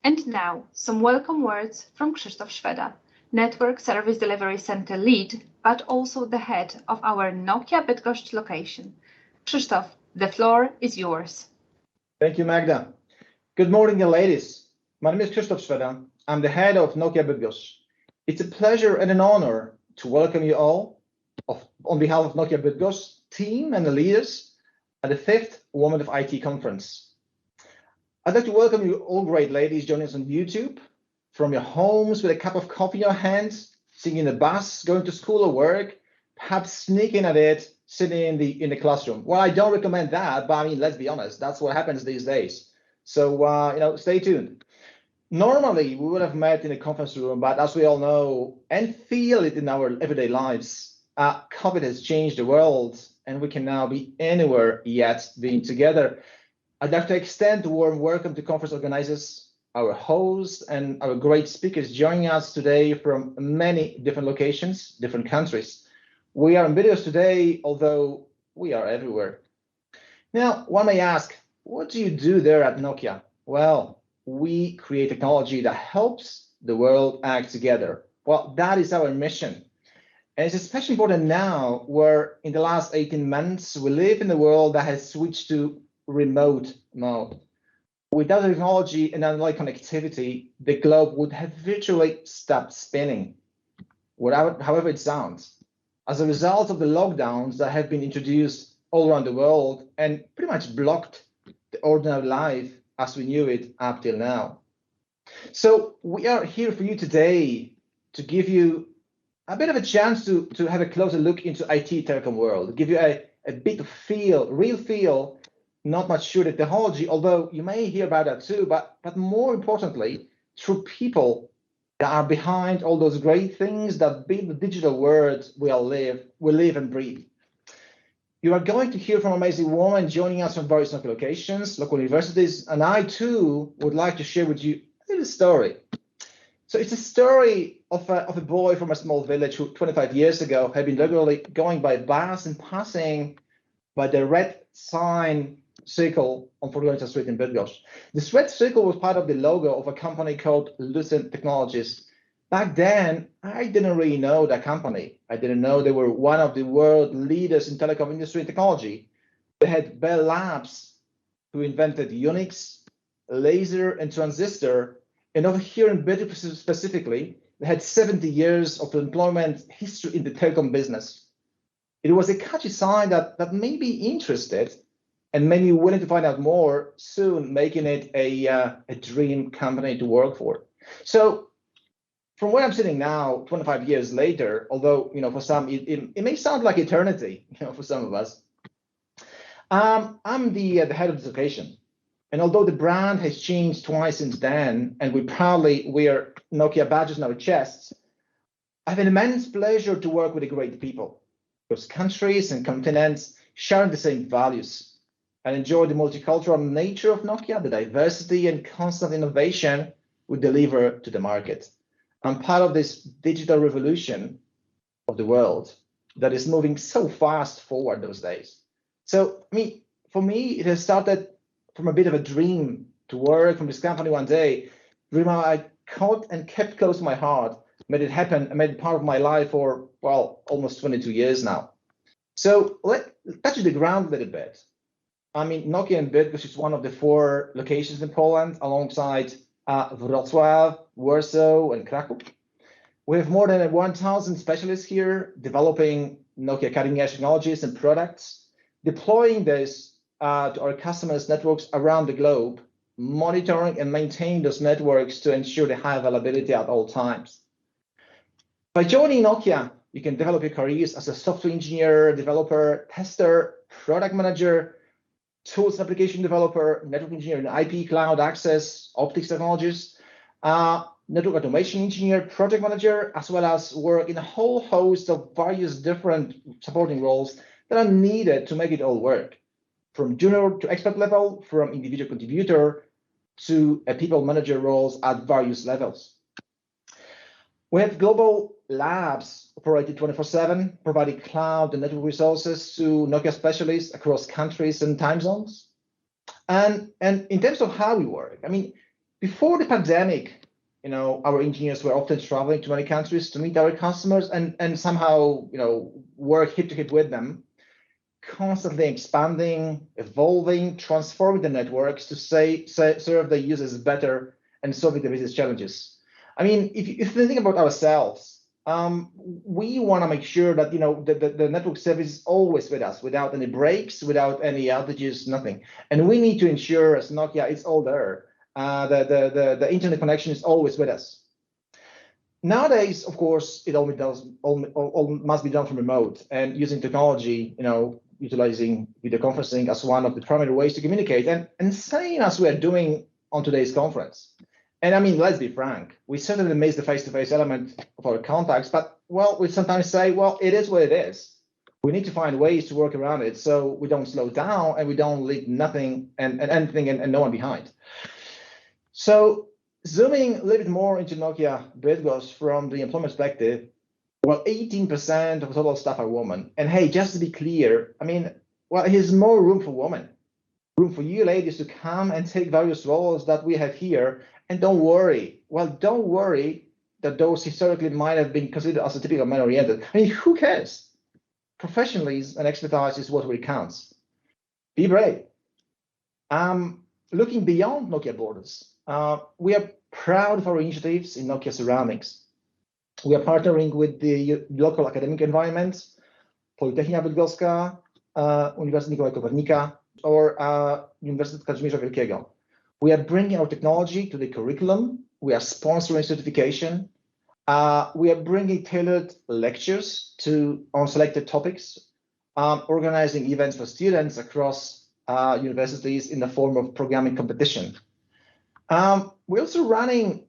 And now, some welcome words from Krzysztof Szweda, Network Service Delivery Center lead, but also the head of our NOKIA Bydgoszcz location. Krzysztof, the floor is yours. Thank you, Magda. Good morning, ladies. My name is Krzysztof Szweda. I'm the head of NOKIA Bydgoszcz. It's a pleasure and an honor to welcome you all on behalf of NOKIA Bydgoszcz team and the leaders at the 5th Women of IT conference. I'd like to welcome you all great ladies joining us on YouTube, from your homes with a cup of coffee in your hands, sitting in the bus, going to school or work, perhaps sneaking at it, sitting in the classroom. Well, I don't recommend that, but I mean, let's be honest, that's what happens these days. So, stay tuned. Normally, we would have met in a conference room, but as we all know and feel it in our everyday lives, COVID has changed the world, and we can now be anywhere yet being together. I'd like to extend a warm welcome to conference organizers, our hosts, and our great speakers joining us today from many different locations, different countries. We are in videos today, although we are everywhere. Now, one may ask, what do you do there at NOKIA? Well, we create technology that helps the world act together. Well, that is our mission. And it's especially important now, where in the last 18 months, we live in a world that has switched to remote mode. Without technology and online connectivity, the globe would have virtually stopped spinning, however it sounds. As a result of the lockdowns that have been introduced all around the world and pretty much blocked the ordinary life as we knew it up till now. So we are here for you today to give you a bit of a chance to have a closer look into IT telecom world, give you a bit of real feel, not much sure the technology, although you may hear about that too, but more importantly, through people that are behind all those great things that build the digital world we live and breathe. You are going to hear from amazing women joining us from various locations, local universities, and I too would like to share with you a little story. So it's a story of a boy from a small village who 25 years ago had been regularly going by bus and passing by the red sign circle on Forgotten Street in Bydgoszcz. This red circle was part of the logo of a company called Lucent Technologies. Back then, I didn't really know that company. I didn't know they were one of the world leaders in telecom industry and technology. They had Bell Labs, who invented Unix, laser, and transistor. And over here in Bydgoszcz specifically, they had 70 years of employment history in the telecom business. It was a catchy sign that may be interested and many willing to find out more, soon making it a dream company to work for. So from where I'm sitting now, 25 years later, although for some it may sound like eternity, for some of us, I'm the head of this location. And although the brand has changed twice since then, and we proudly wear NOKIA badges on our chests, I have an immense pleasure to work with the great people, across countries and continents, sharing the same values. I enjoy the multicultural nature of NOKIA, the diversity and constant innovation we deliver to the market. I'm part of this digital revolution of the world that is moving so fast forward those days. So, for me, it has started from a bit of a dream to work from this company one day, dream I caught and kept close to my heart, made it happen, and made it part of my life for, well, almost 22 years now. So let's touch the ground a little bit. NOKIA in Bydgoszcz is one of the 4 locations in Poland, alongside Wrocław, Warsaw, and Kraków. We have more than 1,000 specialists here developing NOKIA cutting-edge technologies and products, deploying this to our customers' networks around the globe, monitoring and maintaining those networks to ensure the high availability at all times. By joining NOKIA, you can develop your careers as a software engineer, developer, tester, product manager, tools and application developer, network engineer in IP, cloud access, optics technologies, network automation engineer, project manager, as well as work in a whole host of various different supporting roles that are needed to make it all work. From junior to expert level, from individual contributor to a people manager roles at various levels. We have global labs operated 24/7, providing cloud and network resources to NOKIA specialists across countries and time zones. And in terms of how we work, Before the pandemic, our engineers were often traveling to many countries to meet our customers and somehow, work hip to hip with them, constantly expanding, evolving, transforming the networks to serve the users better and solving the business challenges. I mean, if you think about ourselves, we want to make sure that the network service is always with us, without any breaks, without any outages, nothing. And we need to ensure, as Nokia, it's all there. The internet connection is always with us. Nowadays, of course, it all must be done from remote and using technology, utilizing video conferencing as one of the primary ways to communicate, and same as we are doing on today's conference. And I mean, let's be frank, we certainly miss the face-to-face element of our contacts, but well, we sometimes say, well, it is what it is. We need to find ways to work around it so we don't slow down and we don't leave nothing and anything and no one behind. So zooming a little bit more into Nokia Bydgoszcz from the employment perspective, well, 18% of total staff are women. And hey, just to be clear, I mean, well, here's more room for women, room for you ladies to come and take various roles that we have here. And don't worry that those historically might have been considered as a typical man-oriented. I mean, who cares? Professionalism and expertise is what really counts. Be brave. Looking beyond Nokia borders, we are proud of our initiatives in Nokia surroundings. We are partnering with the local academic environments, Politechnika Bydgoszcza, Uniwersytet Mikołaja Kopernika, or Uniwersytet Kazimierza Wielkiego. We are bringing our technology to the curriculum. We are sponsoring certification. We are bringing tailored lectures on selected topics, organizing events for students across universities in the form of programming competition. We're also running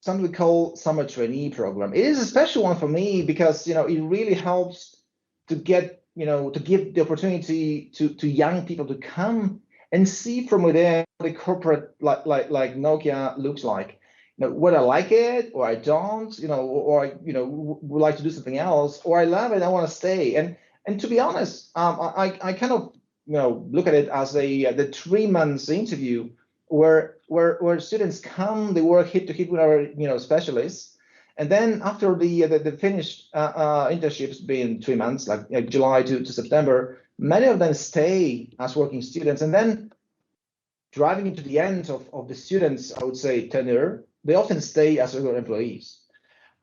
something we call summer trainee program. It is a special one for me because it really helps to give the opportunity to young people to come and see from within what a corporate like Nokia looks like. Whether I like it or I don't, or I would like to do something else, or I love it, I want to stay. And to be honest, I kind of look at it as the 3 months interview where students come, they work hip to hip with our specialists, and then after the finished internships being 3 months, like July to September, many of them stay as working students, and then driving into the end of the students, I would say, tenure, they often stay as regular employees.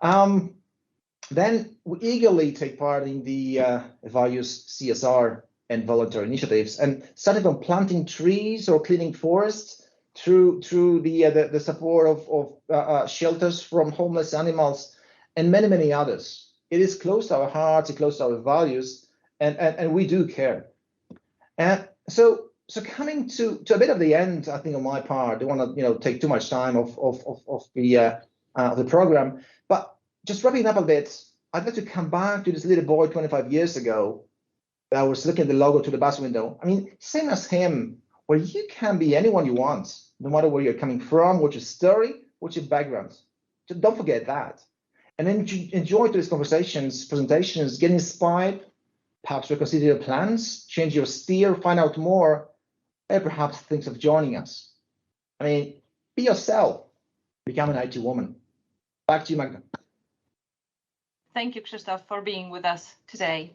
Then we eagerly take part in the various CSR and voluntary initiatives, and starting from planting trees or cleaning forests through the support of shelters from homeless animals and many others. It is close to our hearts, it's close to our values, and we do care. And so coming to a bit of the end, I think on my part, I don't want to take too much time of the program, but just wrapping up a bit, I'd like to come back to this little boy 25 years ago that was looking at the logo to the bus window. I mean, same as him, where you can be anyone you want, no matter where you're coming from, what's your story, what's your background. So don't forget that. And then enjoy today's conversations, presentations, get inspired, perhaps reconsider your plans, change your steer, find out more, and perhaps think of joining us. I mean, be yourself, become an IT woman. Back to you, Magda. Thank you, Krzysztof, for being with us today.